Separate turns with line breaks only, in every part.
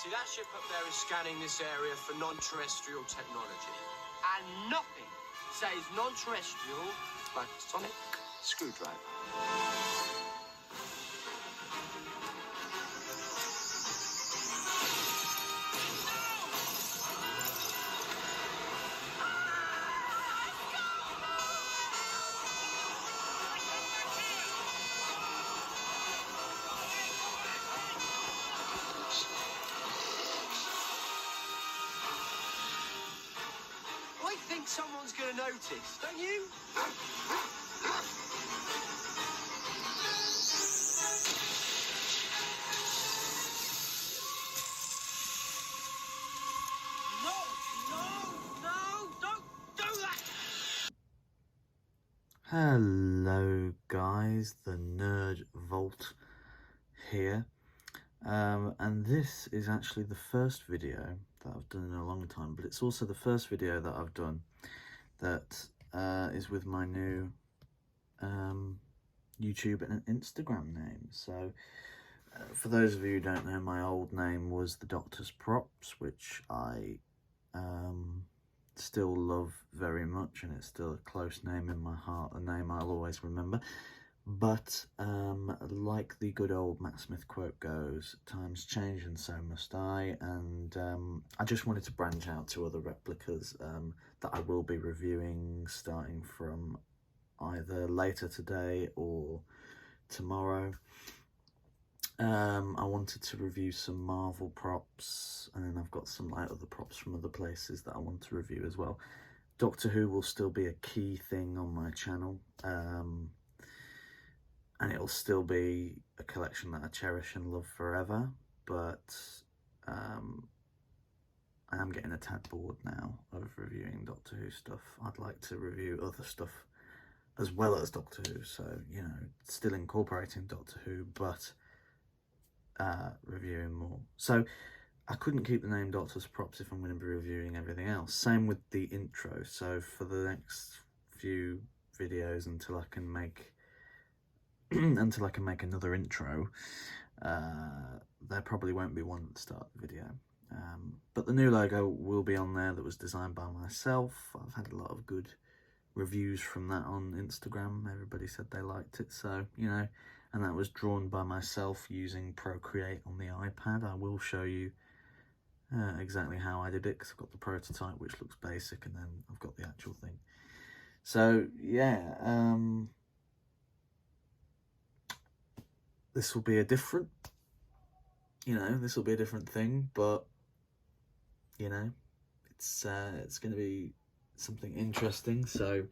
See, that ship up there is scanning this area for non-terrestrial technology. And nothing says non-terrestrial like a sonic screwdriver. I think someone's gonna notice, don't you? No, don't do that!
Hello guys, the Nerd Vault here, and this is actually the first video that I've done in a long time, but it's also the first video that I've done that is with my new YouTube and Instagram name. So for those of you who don't know, my old name was The Doctor's Props, which I still love very much, and it's still a close name in my heart, a name I'll always remember. But like the good old Matt Smith quote goes, times change and so must I, and I just wanted to branch out to other replicas that I will be reviewing starting from either later today or tomorrow. I wanted to review some Marvel props, and then I've got some like other props from other places that I want to review as well. Doctor Who will still be a key thing on my channel, and it'll still be a collection that I cherish and love forever, but I am getting a tad bored now of reviewing Doctor Who stuff. I'd like to review other stuff as well as Doctor Who, so, you know, still incorporating Doctor Who, but reviewing more. So I couldn't keep the name Doctor's Props if I'm going to be reviewing everything else. Same with the intro. So for the next few videos until I can make another intro, there probably won't be one at the start of the video. But the new logo will be on there, that was designed by myself. I've had a lot of good reviews from that on Instagram. Everybody said they liked it, so, you know, and that was drawn by myself using Procreate on the iPad. I will show you exactly how I did it, because I've got the prototype, which looks basic, and then I've got the actual thing. So yeah, this will be a different, you know, this will be a different thing, but, you know, it's going to be something interesting. So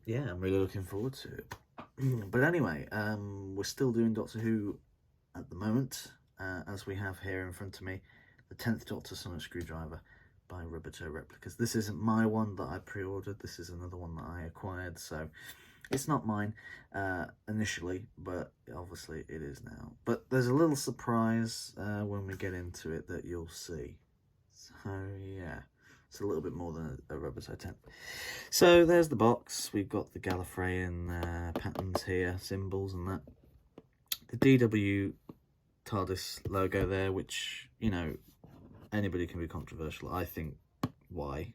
yeah, I'm really looking forward to it. But anyway, we're still doing Doctor Who at the moment, as we have here in front of me, the 10th Doctor Sonic Screwdriver by Rubbertoe Replicas. This isn't my one that I pre-ordered, this is another one that I acquired, so it's not mine initially, but obviously it is now. But there's a little surprise when we get into it that you'll see. So yeah, it's a little bit more than a Rubbertoe 10. So there's the box. We've got the Gallifreyan patterns here, symbols and that. The DW TARDIS logo there, which, you know, anybody can be controversial. I think, why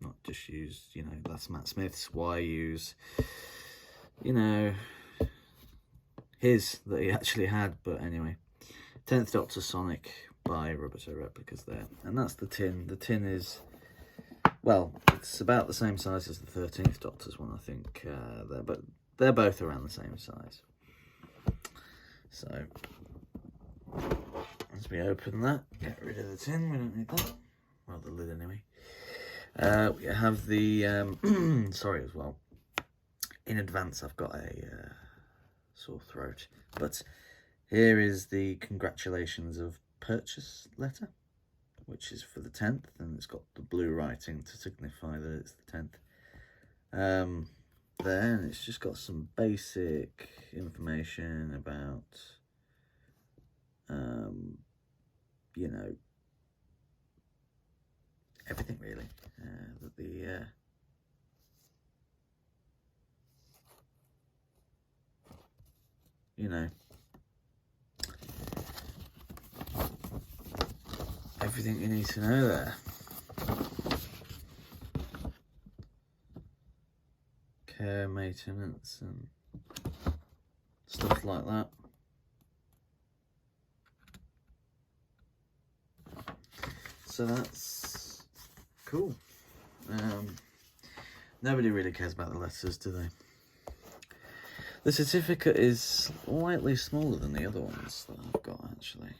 not just use, you know, that's Matt Smith's, why use, you know, his that he actually had. But anyway, 10th Doctor Sonic by Rubbertoe Replicas there, and that's the tin. The tin is, well, it's about the same size as the 13th Doctor's one, I think, there, but they're both around the same size. So as we open that, get rid of the tin, we don't need that, well, the lid anyway. We have the sorry, as well, in advance I've got a sore throat, but here is the congratulations of purchase letter, which is for the 10th, and it's got the blue writing to signify that it's the 10th. There, and it's just got some basic information about, you know, everything really, that the you know, everything you need to know there. Care, maintenance, and stuff like that. So that's cool. Nobody really cares about the letters, do they? The certificate is slightly smaller than the other ones that I've got, actually.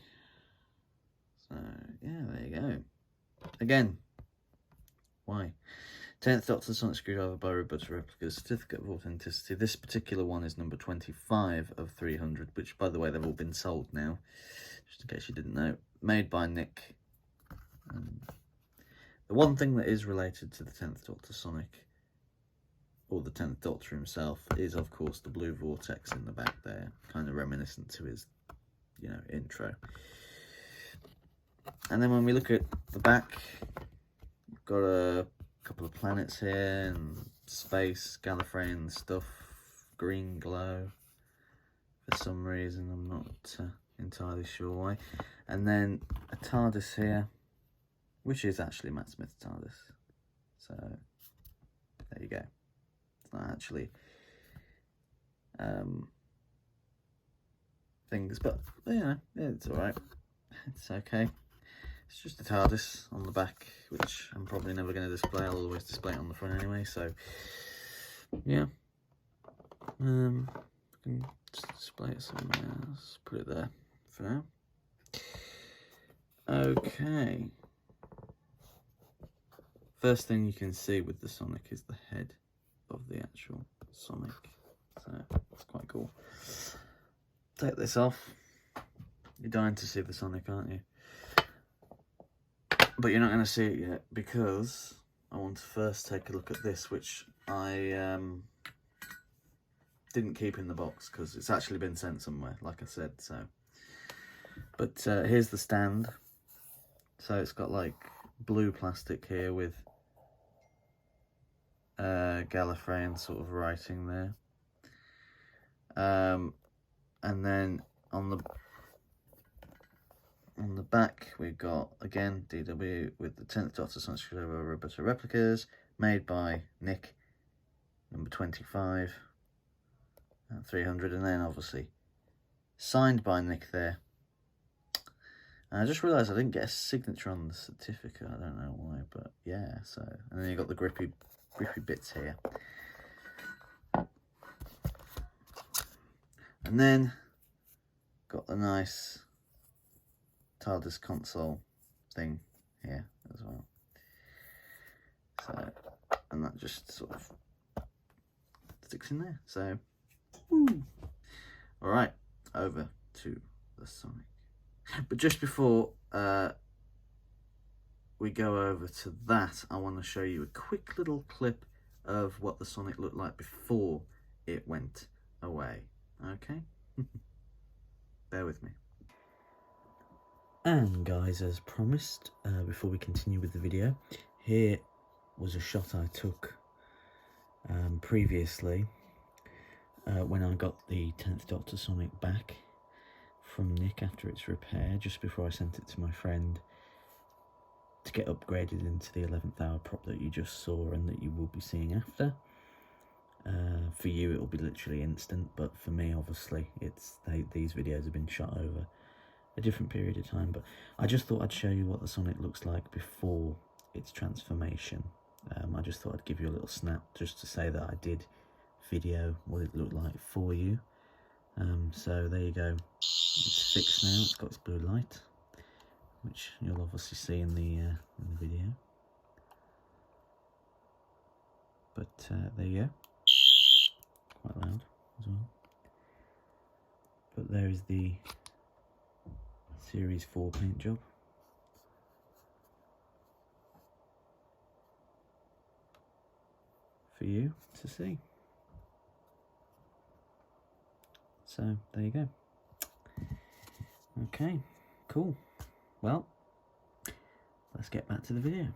So, yeah, there you go. Again, why? 10th Doctor Sonic Screwdriver by Rubbertoe Replicas, Certificate of Authenticity. This particular one is number 25 of 300, which, by the way, they've all been sold now, just in case you didn't know. Made by Nick. The one thing that is related to the 10th Doctor Sonic, or the 10th Doctor himself, is, of course, the blue vortex in the back there, kind of reminiscent to his, you know, intro. And then when we look at the back, we've got a couple of planets here, and space, Gallifrey and stuff, green glow, for some reason, I'm not entirely sure why. And then a TARDIS here, which is actually Matt Smith's TARDIS. So, there you go. It's not actually things, but, you know, it's alright. It's okay. It's just a TARDIS on the back, which I'm probably never going to display. I'll always display it on the front anyway, so, yeah. I can just display it somewhere else. Put it there for now. Okay. First thing you can see with the Sonic is the head of the actual Sonic. So, that's quite cool. Take this off. You're dying to see the Sonic, aren't you? But you're not going to see it yet, because I want to first take a look at this, which I didn't keep in the box, because it's actually been sent somewhere, like I said, so. But here's the stand. So it's got like blue plastic here with Gallifreyan sort of writing there. And then on the back, we've got, again, DW with the 10th Doctor Sonic Screwdriver Rubbertoe Replicas, made by Nick, number 25, 300, and then obviously signed by Nick there. And I just realised I didn't get a signature on the certificate, I don't know why, but yeah, so, and then you've got the grippy bits here. And then, got the nice TARDIS console thing here as well. So, and that just sort of sticks in there. So, woo. All right, over to the Sonic. But just before we go over to that, I want to show you a quick little clip of what the Sonic looked like before it went away. Okay? Bear with me. And guys, as promised, before we continue with the video, here was a shot I took previously when I got the 10th Doctor Sonic back from Nick after its repair, just before I sent it to my friend to get upgraded into the 11th hour prop that you just saw and that you will be seeing after. For you it will be literally instant, but for me obviously these videos have been shot over a different period of time. But I just thought I'd show you what the Sonic looks like before its transformation. I just thought I'd give you a little snap just to say that I did video what it looked like for you. So there you go. It's fixed now. It's got its blue light, which you'll obviously see in the video. But there you go. Quite loud as well. But there is the Series 4 paint job. For you to see. So there you go. Okay, cool. Well, let's get back to the video.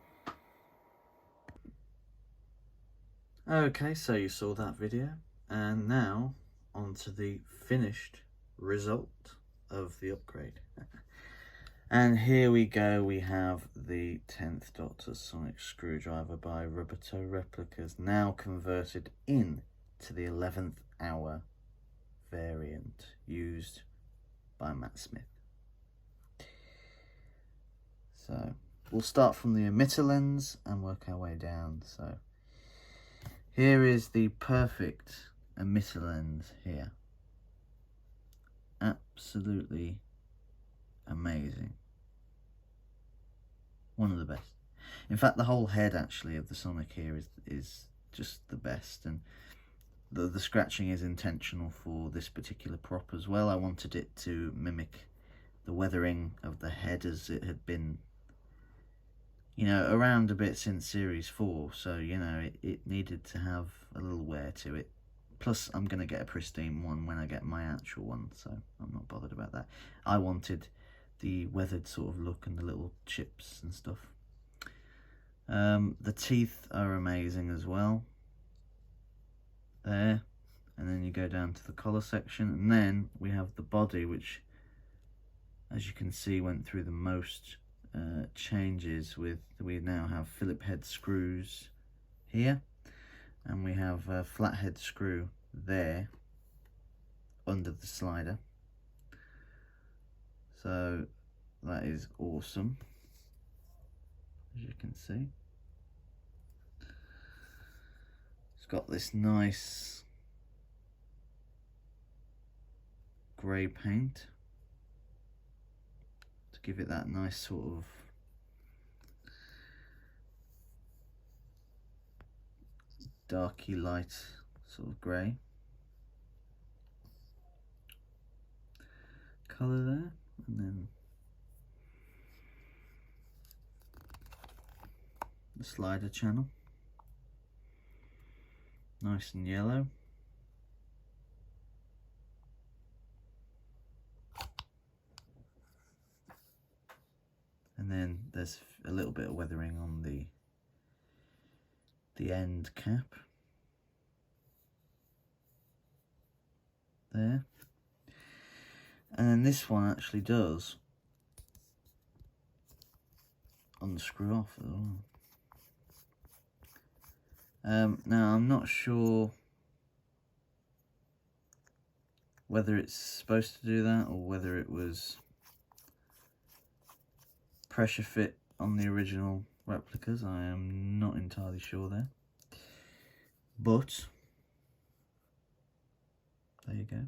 Okay, so you saw that video, and now on to the finished result of the upgrade. And here we go, we have the 10th Doctor sonic screwdriver by Rubbertoe Replicas, now converted in to the 11th hour variant used by Matt Smith. So we'll start from the emitter lens and work our way down. So here is the perfect emitter lens here. Absolutely amazing. One of the best. In fact, the whole head actually of the Sonic here is just the best, and the scratching is intentional for this particular prop as well. I wanted it to mimic the weathering of the head as it had been, you know, around a bit since Series 4, so, you know, it needed to have a little wear to it. Plus, I'm going to get a pristine one when I get my actual one, so I'm not bothered about that. I wanted the weathered sort of look and the little chips and stuff. The teeth are amazing as well. There. And then you go down to the collar section, and then we have the body, which, as you can see, went through the most changes. We now have Phillip head screws here, and we have a flathead screw there under the slider. So that is awesome, as you can see. It's got this nice grey paint to give it that nice sort of darky light sort of grey colour there, and then the slider channel, nice and yellow. And then there's a little bit of weathering on the end cap there. And then this one actually does unscrew off as well. Now I'm not sure whether it's supposed to do that or whether it was pressure fit on the original replicas. I am not entirely sure there, but there you go.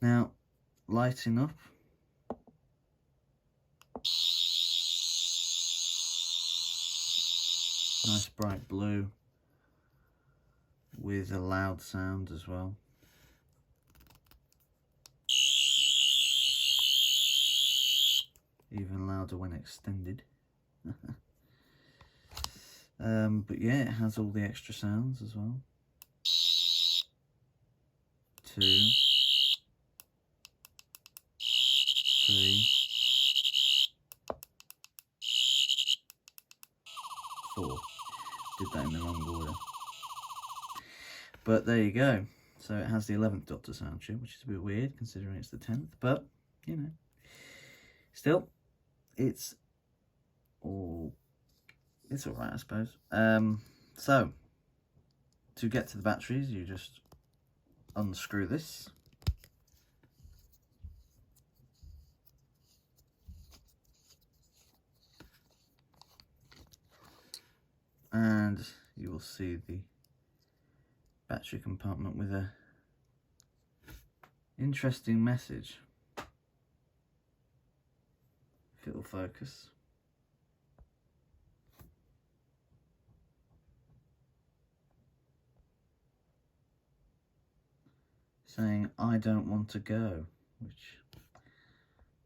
Now, lighting up, nice bright blue with a loud sound as well. Even louder when extended. But yeah, it has all the extra sounds as well. 2, 3, 4. Did that in the wrong order. But there you go. So it has the 11th Doctor sound chip, which is a bit weird considering it's the 10th, but you know, still, it's alright, I suppose. So to get to the batteries, you just unscrew this. And you will see the battery compartment with a interesting message, if it will focus. Saying, "I don't want to go," which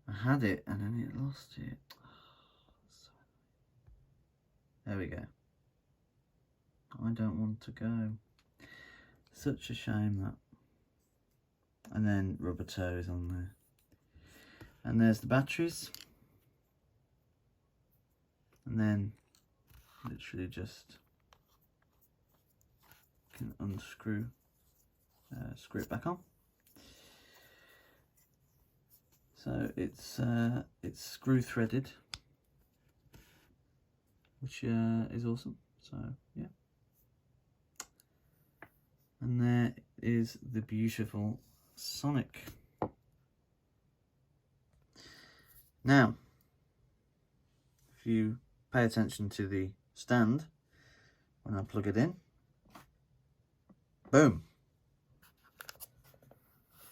I had it and then it lost it. There we go. I don't want to go. Such a shame that. And then Rubbertoe is on there. And there's the batteries. And then literally just can screw it back on. So it's screw threaded, which is awesome. So yeah, and there is the beautiful Sonic. Now, if you pay attention to the stand when I plug it in, boom,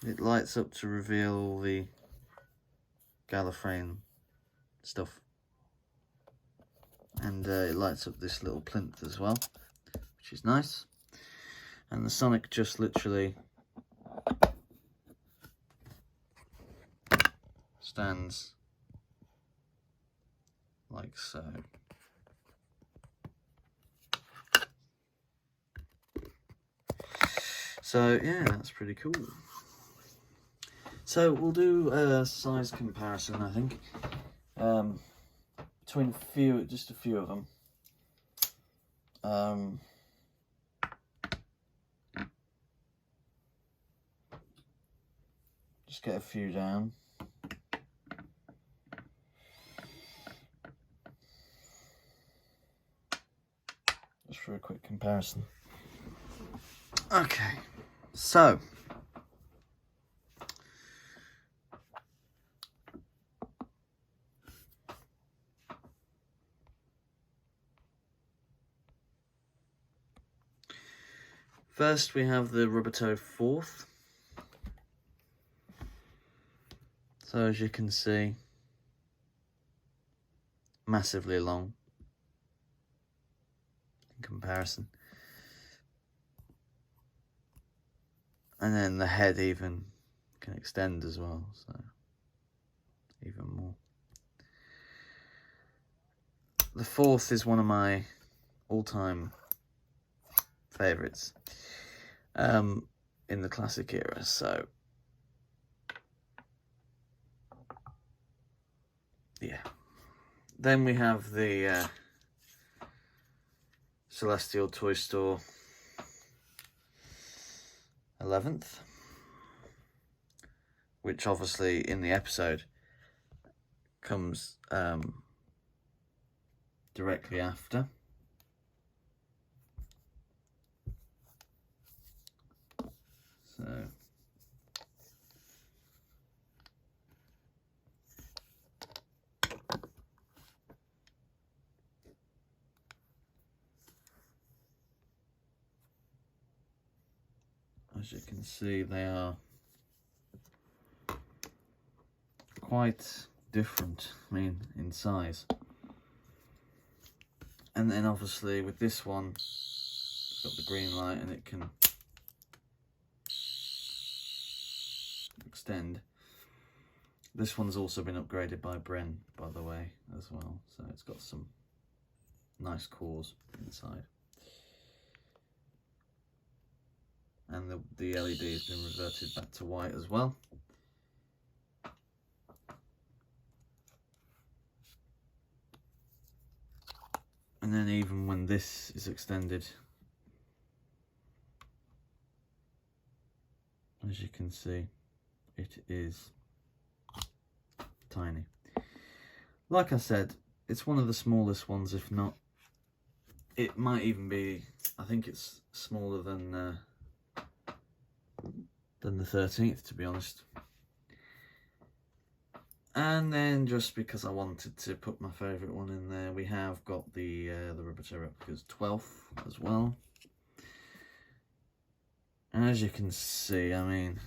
it lights up to reveal all the Gallifreyan stuff, and it lights up this little plinth as well, which is nice. And the Sonic just literally stands like so. So yeah, that's pretty cool. So we'll do a size comparison, I think, between just a few of them. Just get a few down. Just for a quick comparison. Okay, so first we have the Rubbertoe 4th. So as you can see, massively long in comparison. And then the head even can extend as well, so even more. The 4th is one of my all-time favourites in the classic era, so yeah. Then we have the Celestial Toy Store 11th, which obviously in the episode comes directly after. So as you can see, they are quite different, I mean, in size. And then obviously with this one, it's got the green light and it can extend. This one's also been upgraded by Bren, by the way, as well. So it's got some nice cores inside. And the LED has been reverted back to white as well. And then even when this is extended, as you can see, it is tiny. Like I said, it's one of the smallest ones, if not, it might even be, I think it's smaller than the 13th, to be honest. And then, just because I wanted to put my favourite one in there, we have got the Rubbertoe Replicas 12th as well. And as you can see, I mean,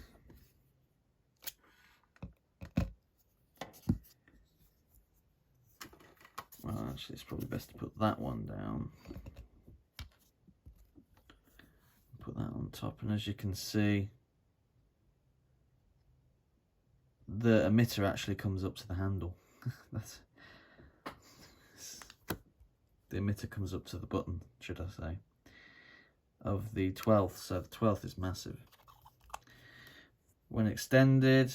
well, actually, it's probably best to put that one down. Put that on top, and as you can see, the emitter actually comes up to the handle. The emitter comes up to the button, should I say, of the 12th. So the 12th is massive. When extended,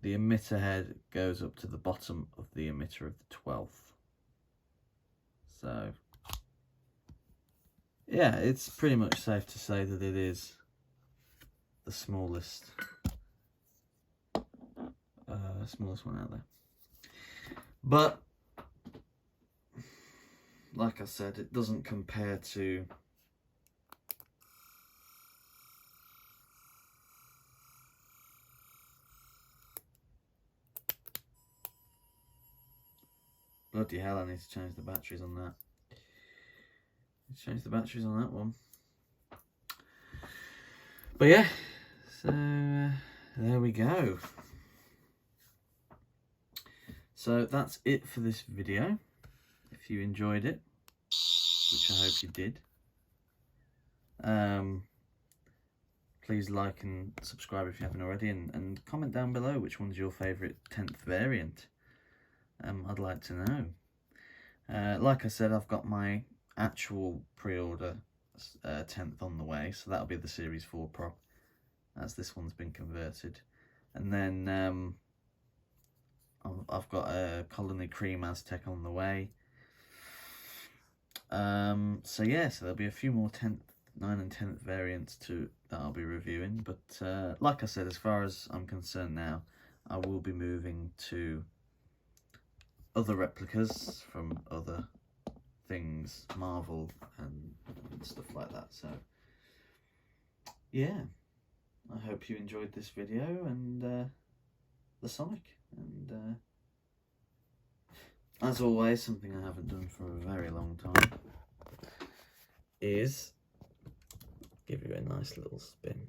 the emitter head goes up to the bottom of the emitter of the 12th. So yeah, it's pretty much safe to say that it is the smallest the smallest one out there. But like I said, it doesn't compare to bloody hell, I need to change the batteries on that. Change the batteries on that one. But yeah, so there we go. So that's it for this video. If you enjoyed it, which I hope you did, please like and subscribe if you haven't already, and comment down below which one's your favourite 10th variant. I'd like to know. Like I said, I've got my actual pre-order 10th on the way, so that'll be the Series 4 prop, as this one's been converted. And then I've got a Colony Cream Aztec on the way. So yeah, so there'll be a few more 9 and 10th variants that I'll be reviewing. But like I said, as far as I'm concerned now, I will be moving to other replicas from other things, Marvel and stuff like that. So yeah, I hope you enjoyed this video and the Sonic. And as always, something I haven't done for a very long time is give you a nice little spin.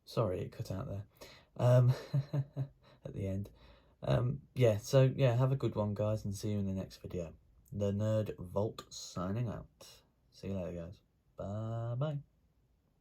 Sorry, it cut out there at the end. Yeah, so yeah, have a good one, guys, and see you in the next video. The Nerd Vault signing out. See you later, guys. Bye-bye.